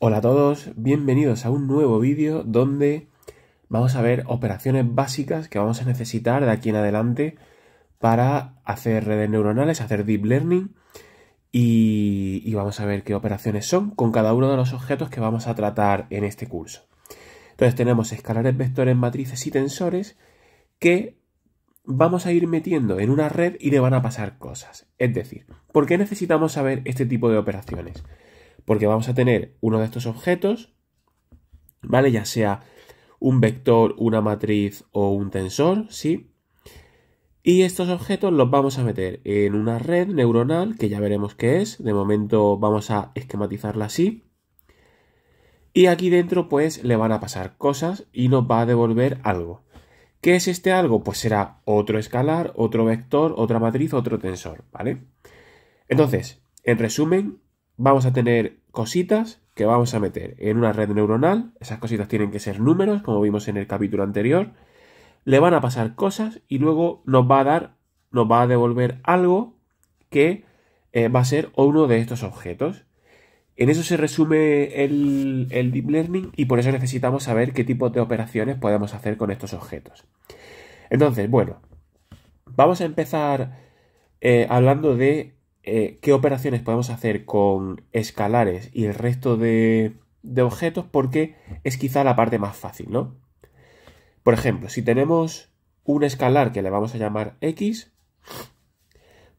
Hola a todos, bienvenidos a un nuevo vídeo donde vamos a ver operaciones básicas que vamos a necesitar de aquí en adelante para hacer redes neuronales, hacer deep learning y vamos a ver qué operaciones son con cada uno de los objetos que vamos a tratar en este curso. Entonces tenemos escalares, vectores, matrices y tensores que vamos a ir metiendo en una red y le van a pasar cosas. Es decir, ¿por qué necesitamos saber este tipo de operaciones? Porque vamos a tener uno de estos objetos, ¿vale? Ya sea un vector, una matriz o un tensor, ¿sí? Y estos objetos los vamos a meter en una red neuronal, que ya veremos qué es. De momento vamos a esquematizarla así. Y aquí dentro, pues, le van a pasar cosas y nos va a devolver algo. ¿Qué es este algo? Pues será otro escalar, otro vector, otra matriz, otro tensor, ¿vale? Entonces, en resumen, vamos a tener cositas que vamos a meter en una red neuronal. Esas cositas tienen que ser números, como vimos en el capítulo anterior. Le van a pasar cosas y luego nos va a devolver algo que va a ser uno de estos objetos. En eso se resume el Deep Learning y por eso necesitamos saber qué tipo de operaciones podemos hacer con estos objetos. Entonces, bueno, vamos a empezar hablando de qué operaciones podemos hacer con escalares y el resto de objetos, porque es quizá la parte más fácil, ¿no? Por ejemplo, si tenemos un escalar que le vamos a llamar x,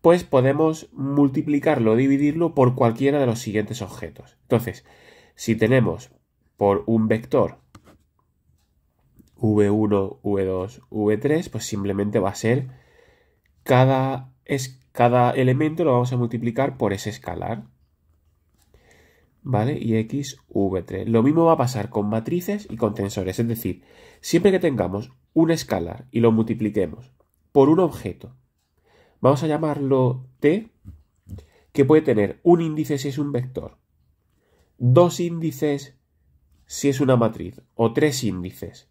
pues podemos multiplicarlo o dividirlo por cualquiera de los siguientes objetos. Entonces, si tenemos por un vector v1, v2, v3, pues simplemente va a ser cada elemento lo vamos a multiplicar por ese escalar, ¿vale? Y x, v3. Lo mismo va a pasar con matrices y con tensores. Es decir, siempre que tengamos un escalar y lo multipliquemos por un objeto, vamos a llamarlo t, que puede tener un índice si es un vector, dos índices si es una matriz, o tres índices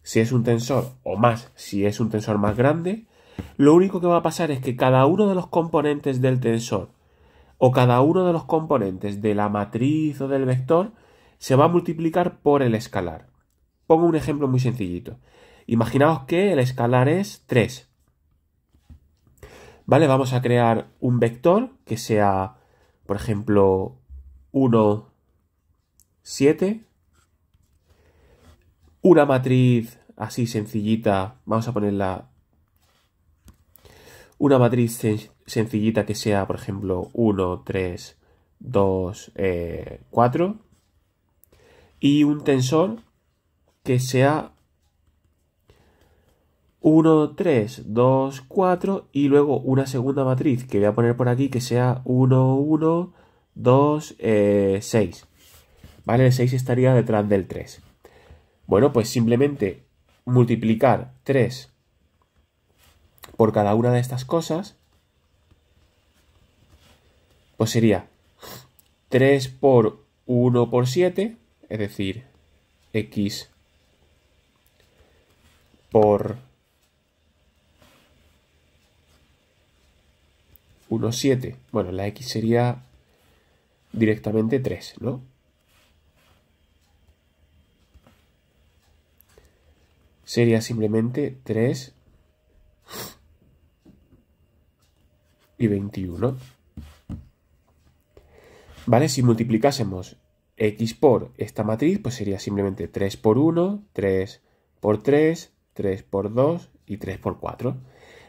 si es un tensor, o más si es un tensor más grande. Lo único que va a pasar es que cada uno de los componentes del tensor o cada uno de los componentes de la matriz o del vector se va a multiplicar por el escalar. Pongo un ejemplo muy sencillito. Imaginaos que el escalar es 3. ¿Vale? Vamos a crear un vector que sea, por ejemplo, 1, 7. Una matriz así sencillita, vamos a ponerla. Una matriz sencillita que sea, por ejemplo, 1, 3, 2, 4. Y un tensor que sea 1, 3, 2, 4. Y luego una segunda matriz que voy a poner por aquí que sea 1, 1, 2, 6. ¿Vale? El 6 estaría detrás del 3. Bueno, pues simplemente multiplicar 3 por cada una de estas cosas, pues sería 3 por 1 por 7, es decir, x por 1, 7. Bueno, la x sería directamente 3, ¿no? Sería simplemente 3 y 21. ¿Vale? Si multiplicásemos x por esta matriz, pues sería simplemente 3 por 1, 3 por 3, 3 por 2 y 3 por 4.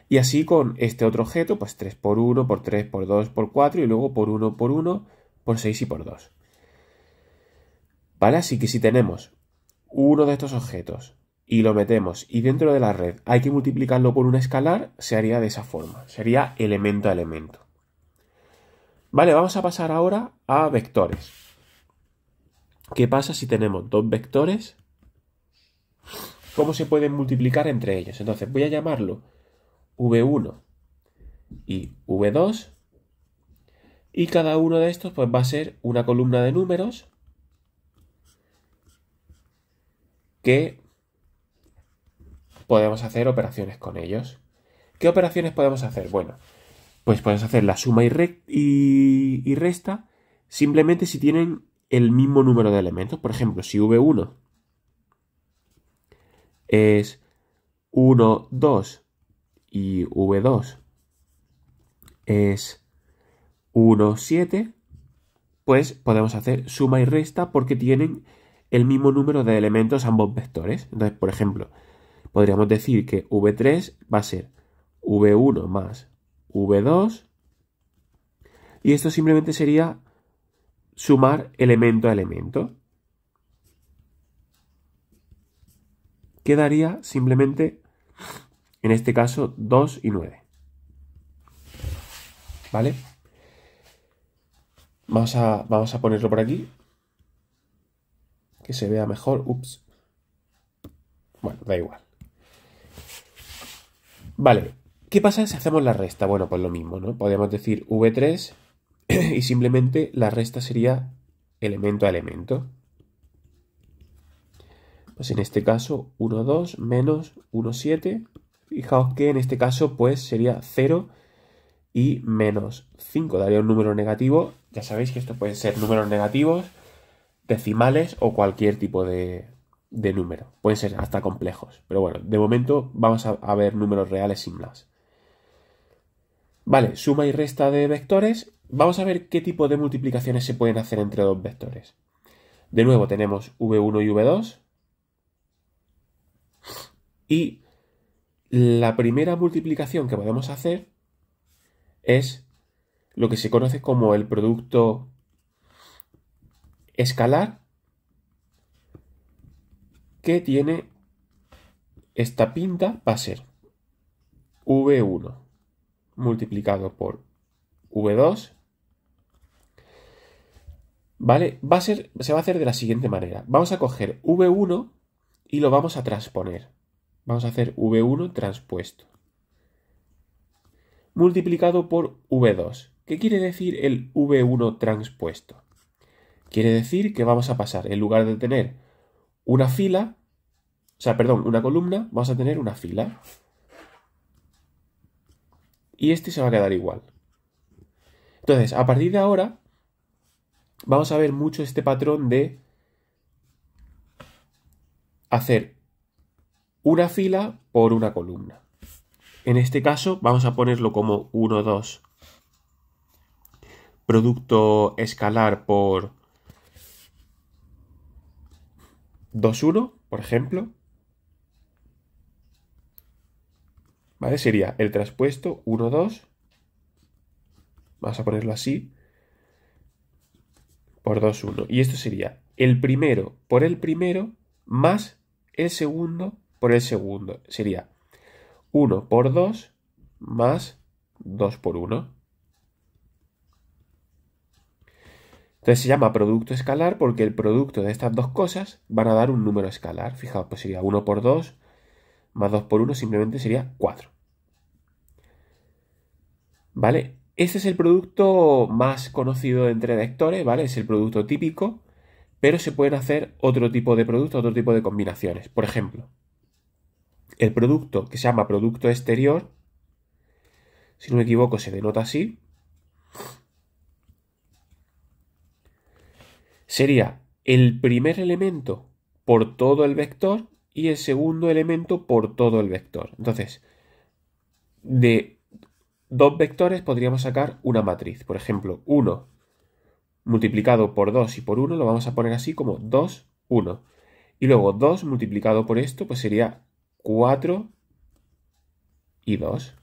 Y así con este otro objeto, pues 3 por 1, por 3, por 2, por 4 y luego por 1, por 1, por 6 y por 2. ¿Vale? Así que si tenemos uno de estos objetos y lo metemos y dentro de la red hay que multiplicarlo por un escalar, se haría de esa forma. Sería elemento a elemento. Vale, vamos a pasar ahora a vectores. ¿Qué pasa si tenemos dos vectores? ¿Cómo se pueden multiplicar entre ellos? Entonces voy a llamarlo v1 y v2. Y cada uno de estos pues va a ser una columna de números que podemos hacer operaciones con ellos. ¿Qué operaciones podemos hacer? Bueno, pues puedes hacer la suma y resta simplemente si tienen el mismo número de elementos. Por ejemplo, si V1 es 1, 2 y V2 es 1, 7, pues podemos hacer suma y resta porque tienen el mismo número de elementos ambos vectores. Entonces, por ejemplo, podríamos decir que V3 va a ser V1 más V2 y esto simplemente sería sumar elemento a elemento. Quedaría simplemente, en este caso, 2 y 9. ¿Vale? Vamos a ponerlo por aquí. Que se vea mejor. Ups. Bueno, da igual. Vale. ¿Qué pasa si hacemos la resta? Bueno, pues lo mismo, ¿no? Podríamos decir V3 y simplemente la resta sería elemento a elemento. Pues en este caso 1, 2 menos 1, 7. Fijaos que en este caso pues sería 0 y menos 5. Daría un número negativo. Ya sabéis que esto puede ser números negativos, decimales o cualquier tipo de número. Pueden ser hasta complejos. Pero bueno, de momento vamos a ver números reales sin más. Vale, suma y resta de vectores. Vamos a ver qué tipo de multiplicaciones se pueden hacer entre dos vectores. De nuevo tenemos V1 y V2. Y la primera multiplicación que podemos hacer es lo que se conoce como el producto escalar, que tiene esta pinta. Va a ser V1 multiplicado por V2. ¿Vale? Se va a hacer de la siguiente manera. Vamos a coger V1 y lo vamos a transponer. Vamos a hacer V1 transpuesto. Multiplicado por V2. ¿Qué quiere decir el V1 transpuesto? Quiere decir que vamos a pasar, en lugar de tener una fila, una columna, vamos a tener una fila. Y este se va a quedar igual. Entonces, a partir de ahora, vamos a ver mucho este patrón de hacer una fila por una columna. En este caso vamos a ponerlo como 1, 2, producto escalar por 2, 1, por ejemplo. ¿Vale? Sería el traspuesto 1, 2. Vamos a ponerlo así. Por 2, 1. Y esto sería el primero por el primero más el segundo por el segundo. Sería 1 por 2 más 2 por 1. Entonces se llama producto escalar porque el producto de estas dos cosas van a dar un número escalar. Fijaos, pues sería 1 por 2 más 2 por 1 simplemente sería 4. ¿Vale? Este es el producto más conocido entre vectores, ¿vale? Es el producto típico, pero se pueden hacer otro tipo de productos, otro tipo de combinaciones. Por ejemplo, el producto que se llama producto exterior, si no me equivoco se denota así, sería el primer elemento por todo el vector y el segundo elemento por todo el vector. Entonces, de dos vectores podríamos sacar una matriz. Por ejemplo, 1 multiplicado por 2 y por 1 lo vamos a poner así como 2, 1. Y luego 2 multiplicado por esto pues sería 4 y 2.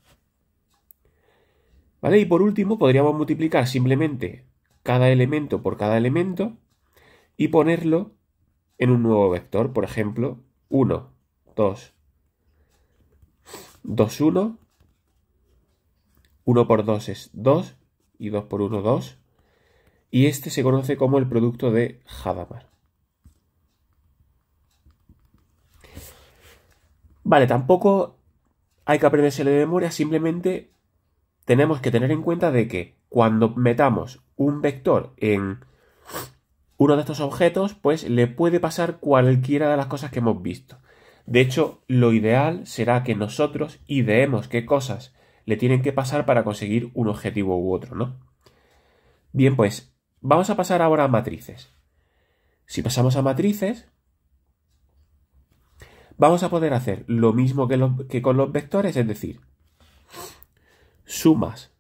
¿Vale? Y por último podríamos multiplicar simplemente cada elemento por cada elemento y ponerlo en un nuevo vector. Por ejemplo, 1, 2, 2, 1. 1 por 2 es 2 y 2 por 1, 2. Y este se conoce como el producto de Hadamard. Vale, tampoco hay que aprendérselo de memoria, simplemente tenemos que tener en cuenta de que cuando metamos un vector en uno de estos objetos, pues le puede pasar cualquiera de las cosas que hemos visto. De hecho, lo ideal será que nosotros ideemos qué cosas le tienen que pasar para conseguir un objetivo u otro, ¿no? Bien, pues vamos a pasar ahora a matrices. Si pasamos a matrices, vamos a poder hacer lo mismo que con los vectores, es decir, sumas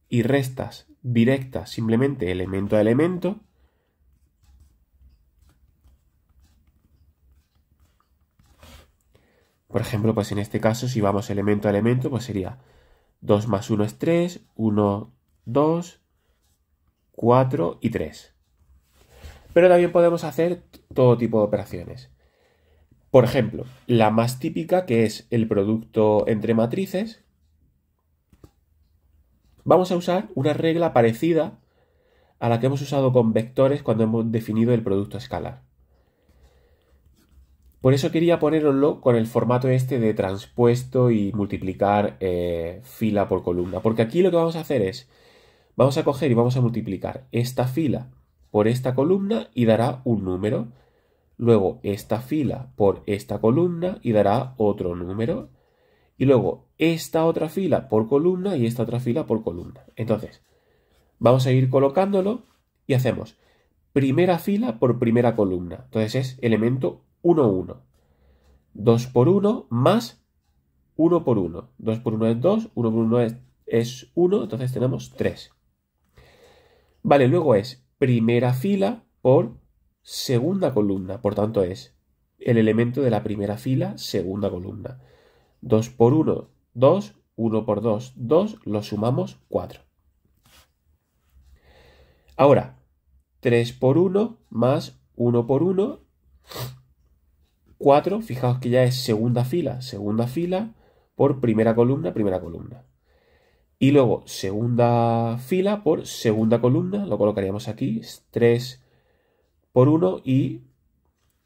y restas directas simplemente elemento a elemento. Por ejemplo, pues en este caso, si vamos elemento a elemento, pues sería 2 más 1 es 3, 1, 2, 4 y 3. Pero también podemos hacer todo tipo de operaciones. Por ejemplo, la más típica, que es el producto entre matrices, vamos a usar una regla parecida a la que hemos usado con vectores cuando hemos definido el producto escalar. Por eso quería poneroslo con el formato este de transpuesto y multiplicar fila por columna. Porque aquí lo que vamos a hacer es, vamos a coger y vamos a multiplicar esta fila por esta columna y dará un número. Luego esta fila por esta columna y dará otro número. Y luego esta otra fila por columna y esta otra fila por columna. Entonces, vamos a ir colocándolo y hacemos primera fila por primera columna. Entonces es elemento 1, 1. 2 por 1 más 1 por 1. 2 por 1 es 2, 1 por 1 es 1, entonces tenemos 3. Vale, luego es primera fila por segunda columna, por tanto es el elemento de la primera fila, segunda columna. 2 por 1, 2, 1 por 2, 2, lo sumamos 4. Ahora, 3 por 1 más 1 por 1, 4, fijaos que ya es segunda fila por primera columna, primera columna. Y luego segunda fila por segunda columna, lo colocaríamos aquí, es 3 por 1 y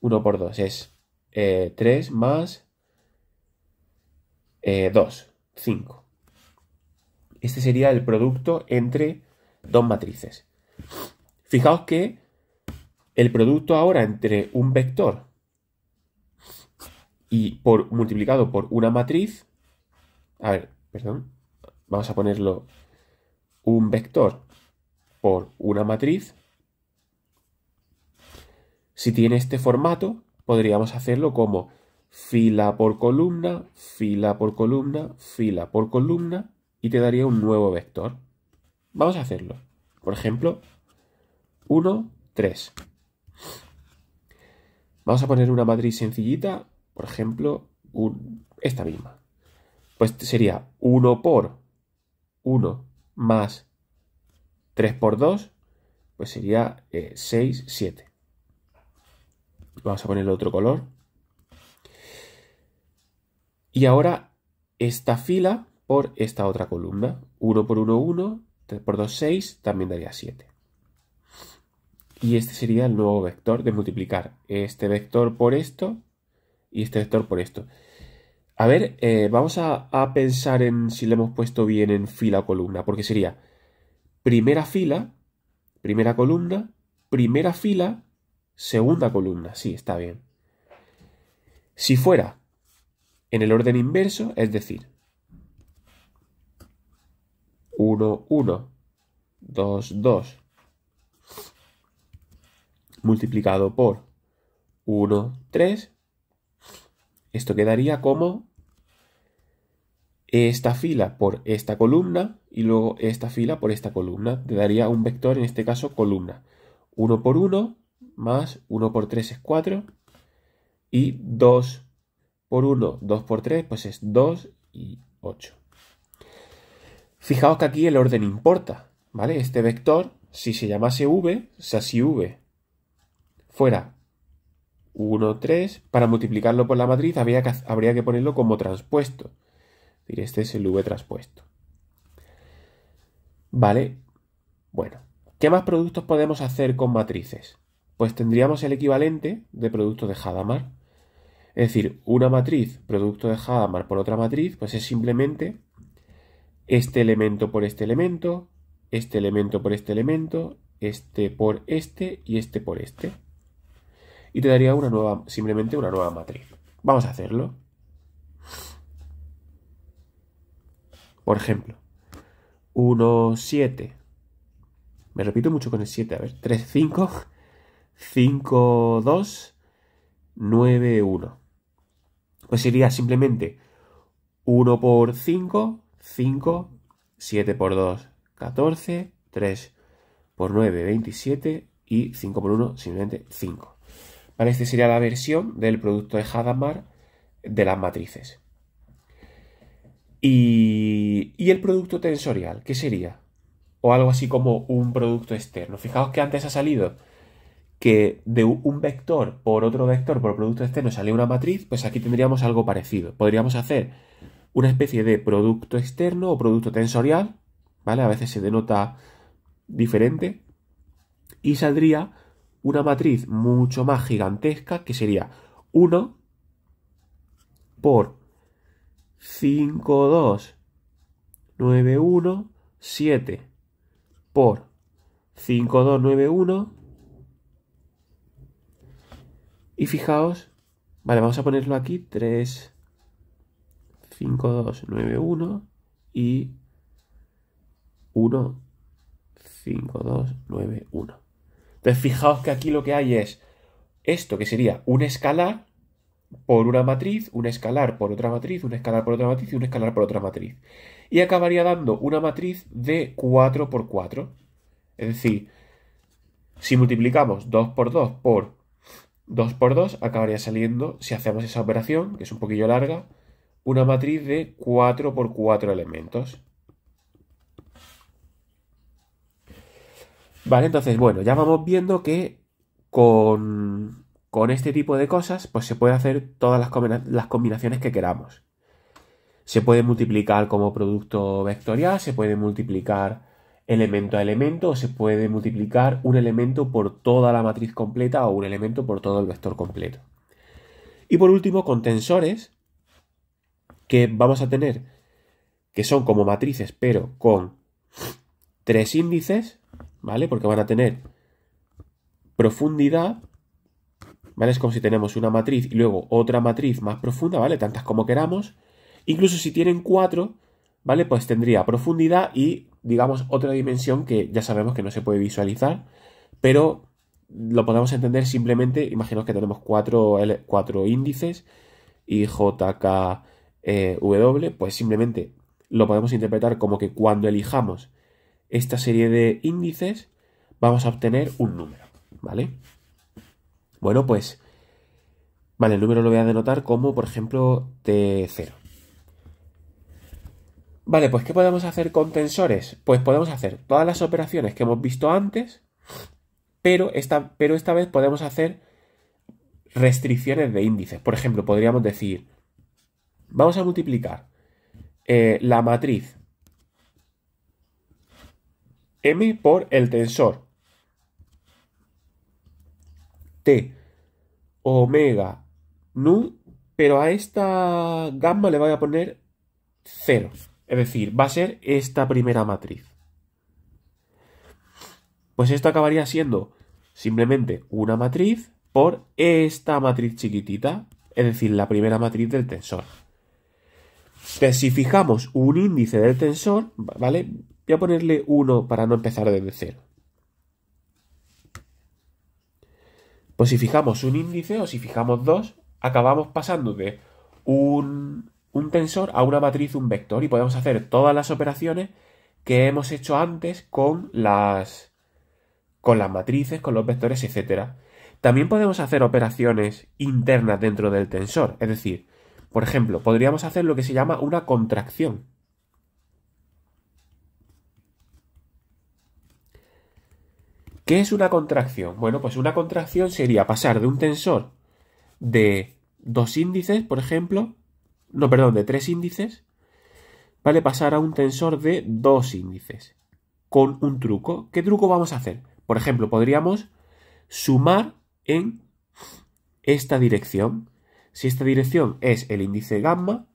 1 por 2, es 3 más 2, 5. Este sería el producto entre dos matrices. Fijaos que el producto ahora entre un vector y multiplicado por una matriz, vamos a ponerlo un vector por una matriz. Si tiene este formato, podríamos hacerlo como fila por columna, fila por columna, fila por columna, y te daría un nuevo vector. Vamos a hacerlo. Por ejemplo, 1, 3. Vamos a poner una matriz sencillita, por ejemplo, esta misma. Pues sería 1 por 1 más 3 por 2, pues sería 6, 7. Vamos a ponerle otro color. Y ahora esta fila por esta otra columna. 1 por 1, 1, 3 por 2, 6, también daría 7. Y este sería el nuevo vector de multiplicar este vector por esto y este vector por esto. A ver, vamos a pensar en si lo hemos puesto bien en fila o columna, porque sería primera fila, primera columna, primera fila, segunda columna. Sí, está bien. Si fuera en el orden inverso, es decir, 1, 1, 2, 2, multiplicado por 1, 3, esto quedaría como esta fila por esta columna y luego esta fila por esta columna. Te daría un vector, en este caso columna. 1 por 1 más 1 por 3 es 4 y 2 por 1, 2 por 3, pues es 2 y 8. Fijaos que aquí el orden importa, ¿vale? Este vector, si se llamase v, o sea, si v fuera 1, 3, para multiplicarlo por la matriz habría que ponerlo como transpuesto. Es decir, este es el v transpuesto. Vale, bueno. ¿Qué más productos podemos hacer con matrices? Pues tendríamos el equivalente de producto de Hadamard. Es decir, una matriz, producto de Hadamard por otra matriz, pues es simplemente este elemento por este elemento, este elemento por este elemento, este por este y este por este. Y te daría simplemente una nueva matriz. Vamos a hacerlo. Por ejemplo, 1, 7. Me repito mucho con el 7, a ver. 3, 5, 5, 2, 9, 1. Pues sería simplemente 1 por 5, 5, 7 por 2, 14, 3 por 9, 27 y 5 por 1, simplemente 5. Vale, esta sería la versión del producto de Hadamard de las matrices. Y el producto tensorial, ¿qué sería? O algo así como un producto externo. Fijaos que antes ha salido que de un vector por otro vector por producto externo salía una matriz, pues aquí tendríamos algo parecido. Podríamos hacer una especie de producto externo o producto tensorial, ¿vale? A veces se denota diferente. Y saldría una matriz mucho más gigantesca que sería 1 por 5, 2, 9, 1, 7 por 5, 2, 9, 1. Y fijaos, vale, vamos a ponerlo aquí, 3, 5, 2, 9, 1 y 1, 5, 2, 9, 1. Entonces fijaos que aquí lo que hay es esto que sería un escalar por una matriz, un escalar por otra matriz, un escalar por otra matriz y un escalar por otra matriz. Y acabaría dando una matriz de 4 por 4. Es decir, si multiplicamos 2 por 2 por 2 por 2, acabaría saliendo, si hacemos esa operación, que es un poquillo larga, una matriz de 4 por 4 elementos. Vale, entonces, bueno, ya vamos viendo que con este tipo de cosas, pues se puede hacer todas las combinaciones que queramos. Se puede multiplicar como producto vectorial, se puede multiplicar elemento a elemento, o se puede multiplicar un elemento por toda la matriz completa o un elemento por todo el vector completo. Y por último, con tensores, que vamos a tener, que son como matrices, pero con 3 índices, ¿vale? Porque van a tener profundidad, ¿vale? Es como si tenemos una matriz y luego otra matriz más profunda, ¿vale? Tantas como queramos. Incluso si tienen 4, ¿vale? Pues tendría profundidad y, digamos, otra dimensión que ya sabemos que no se puede visualizar, pero lo podemos entender simplemente, imaginaos que tenemos 4 índices y J, K, W, pues simplemente lo podemos interpretar como que cuando elijamos esta serie de índices vamos a obtener un número, ¿vale? Bueno, pues, vale, el número lo voy a denotar como, por ejemplo, T0. Vale, pues ¿qué podemos hacer con tensores? Pues podemos hacer todas las operaciones que hemos visto antes, pero esta vez podemos hacer restricciones de índices. Por ejemplo, podríamos decir, vamos a multiplicar la matriz M por el tensor T omega nu, pero a esta gamma le voy a poner 0. Es decir, va a ser esta primera matriz. Pues esto acabaría siendo simplemente una matriz por esta matriz chiquitita, es decir, la primera matriz del tensor. Entonces, si fijamos un índice del tensor, ¿vale? Voy a ponerle 1 para no empezar desde 0. Pues si fijamos un índice o si fijamos 2, acabamos pasando de un tensor a una matriz, un vector, y podemos hacer todas las operaciones que hemos hecho antes con las matrices, con los vectores, etc. También podemos hacer operaciones internas dentro del tensor, es decir, por ejemplo, podríamos hacer lo que se llama una contracción. ¿Qué es una contracción? Bueno, pues una contracción sería pasar de un tensor de 2 índices, por ejemplo, no, perdón, de 3 índices, ¿vale? Pasar a un tensor de 2 índices, con un truco. ¿Qué truco vamos a hacer? Por ejemplo, podríamos sumar en esta dirección. Si esta dirección es el índice gamma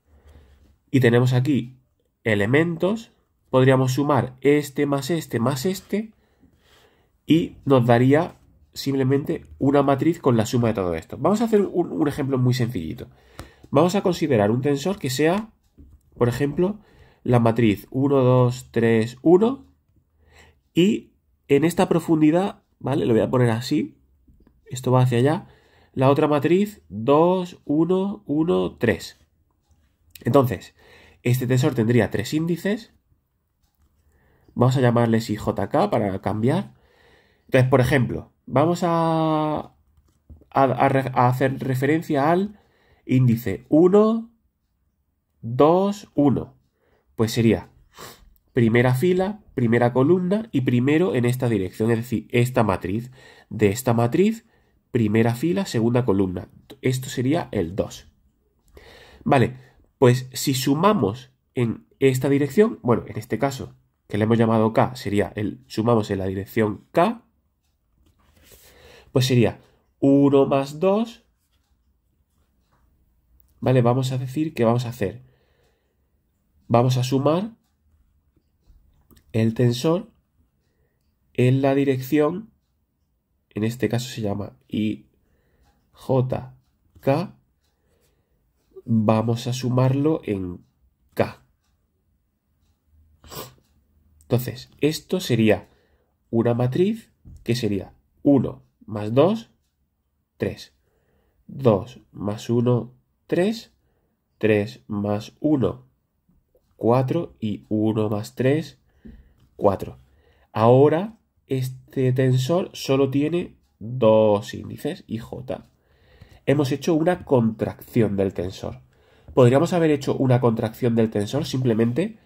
y tenemos aquí elementos, podríamos sumar este más este y nos daría simplemente una matriz con la suma de todo esto. Vamos a hacer un ejemplo muy sencillito. Vamos a considerar un tensor que sea, por ejemplo, la matriz 1, 2, 3, 1 y en esta profundidad, ¿vale? Lo voy a poner así, Esto va hacia allá. La otra matriz, 2, 1, 1, 3. Entonces, este tensor tendría 3 índices. Vamos a llamarles IJK para cambiar. Entonces, por ejemplo, vamos a hacer referencia al índice 1, 2, 1. Pues sería primera fila, primera columna y primero en esta dirección, es decir, esta matriz. De esta matriz, primera fila, segunda columna. Esto sería el 2. Vale, pues si sumamos en esta dirección, bueno, en este caso, que le hemos llamado K, sería sumamos en la dirección K, pues sería 1 más 2, ¿vale? Vamos a decir que vamos a sumar el tensor en la dirección, en este caso se llama IJK, vamos a sumarlo en K. Entonces, esto sería una matriz que sería 1 más 2, 3. 2 más 1, 3. 3 más 1, 4. Y 1 más 3, 4. Ahora, este tensor solo tiene 2 índices, IJ. Hemos hecho una contracción del tensor. Podríamos haber hecho una contracción del tensor simplemente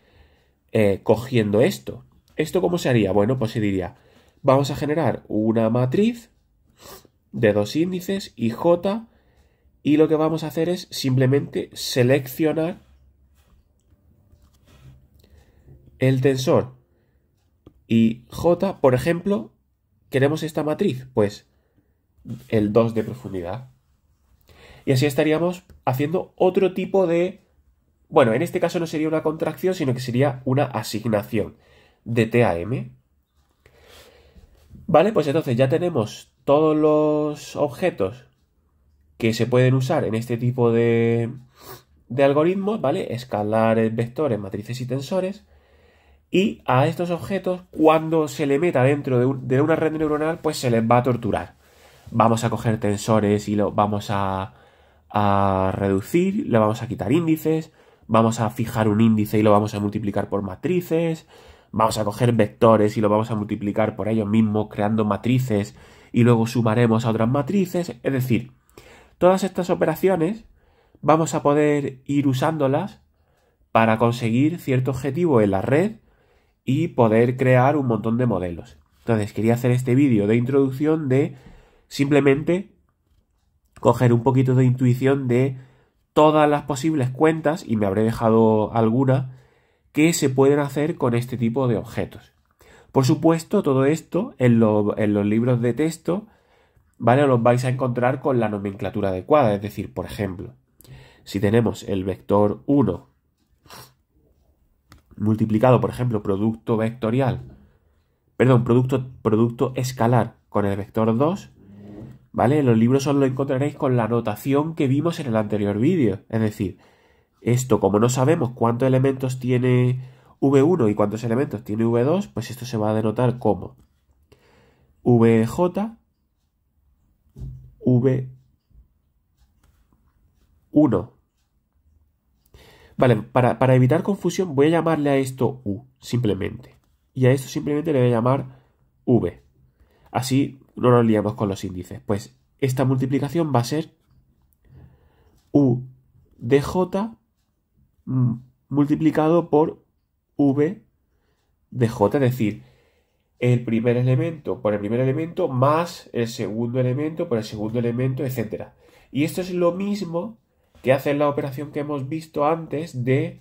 cogiendo esto. ¿Esto cómo se haría? Bueno, pues se diría, vamos a generar una matriz de 2 índices, IJ, y lo que vamos a hacer es simplemente seleccionar el tensor IJ. Por ejemplo, ¿queremos esta matriz? Pues el 2 de profundidad. Y así estaríamos haciendo otro tipo de... Bueno, en este caso no sería una contracción, sino que sería una asignación de T a M. Vale, pues entonces ya tenemos todos los objetos que se pueden usar en este tipo de algoritmos, ¿vale? Escalares, vectores, matrices y tensores. Y a estos objetos, cuando se le meta dentro de una red neuronal, pues se les va a torturar. Vamos a coger tensores y lo vamos a reducir, le vamos a quitar índices, vamos a fijar un índice y lo vamos a multiplicar por matrices, vamos a coger vectores y lo vamos a multiplicar por ellos mismos creando matrices y luego sumaremos a otras matrices. Es decir, todas estas operaciones vamos a poder ir usándolas para conseguir cierto objetivo en la red y poder crear un montón de modelos. Entonces quería hacer este vídeo de introducción de simplemente coger un poquito de intuición de todas las posibles cuentas, y me habré dejado alguna, que se pueden hacer con este tipo de objetos. Por supuesto, todo esto en los libros de texto, ¿vale? Os los vais a encontrar con la nomenclatura adecuada. Es decir, por ejemplo, si tenemos el vector 1 multiplicado, por ejemplo, producto escalar con el vector 2, ¿vale? En los libros os lo encontraréis con la notación que vimos en el anterior vídeo. Es decir, esto, como no sabemos cuántos elementos tiene V1 y cuántos elementos tiene V2, pues esto se va a denotar como VJ, V1. Vale, para evitar confusión voy a llamarle a esto U, simplemente. Y a esto simplemente le voy a llamar V. Así no nos liamos con los índices. Pues esta multiplicación va a ser U de J multiplicado por V de J, es decir, el primer elemento por el primer elemento más el segundo elemento por el segundo elemento, etc. Y esto es lo mismo que hace la operación que hemos visto antes de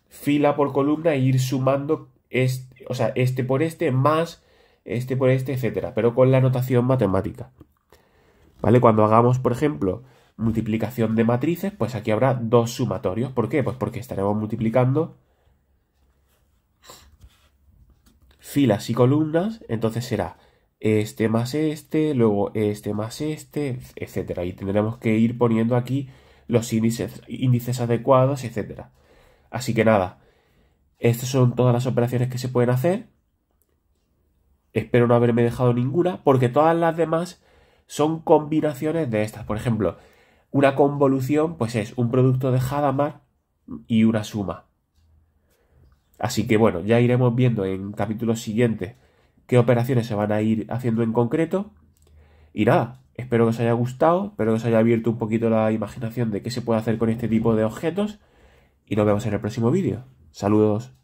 fila por columna e ir sumando este por este más este por este, etc. Pero con la notación matemática. ¿Vale? Cuando hagamos, por ejemplo, multiplicación de matrices, pues aquí habrá dos sumatorios. ¿Por qué? Pues porque estaremos multiplicando filas y columnas, entonces será este más este, luego este más este, etc. Y tendremos que ir poniendo aquí los índices adecuados, etc. Así que nada, estas son todas las operaciones que se pueden hacer. Espero no haberme dejado ninguna, porque todas las demás son combinaciones de estas. Por ejemplo, una convolución pues es un producto de Hadamard y una suma. Así que bueno, ya iremos viendo en capítulos siguientes qué operaciones se van a ir haciendo en concreto. Y nada, espero que os haya gustado, espero que os haya abierto un poquito la imaginación de qué se puede hacer con este tipo de objetos. Y nos vemos en el próximo vídeo. Saludos.